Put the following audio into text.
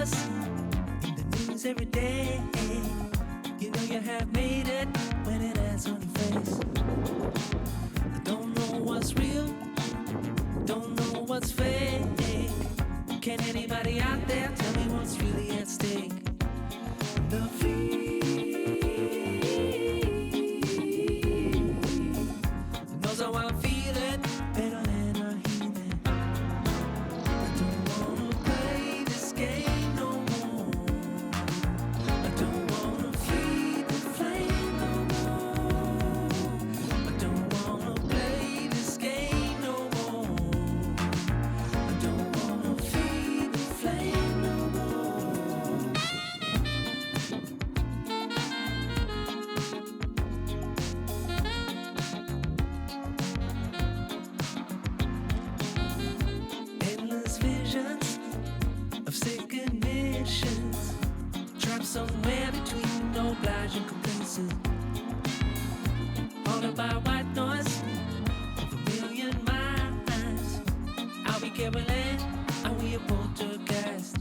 us in the news every day. You know you have made it when it has on your face. I don't know what's real, don't know what's fake. Can anybody out there tell me what's really at stake? The fear knows how I feel it better than I hear it. I don't wanna play this game no more. I don't wanna feed the flame no more. I don't wanna play this game no more. I don't wanna feed the flame no more. Endless visions of sick conditions, trapped somewhere between oblige and complacent. Haunted by white noise of a million minds. Are we careful and are we a poltergeist?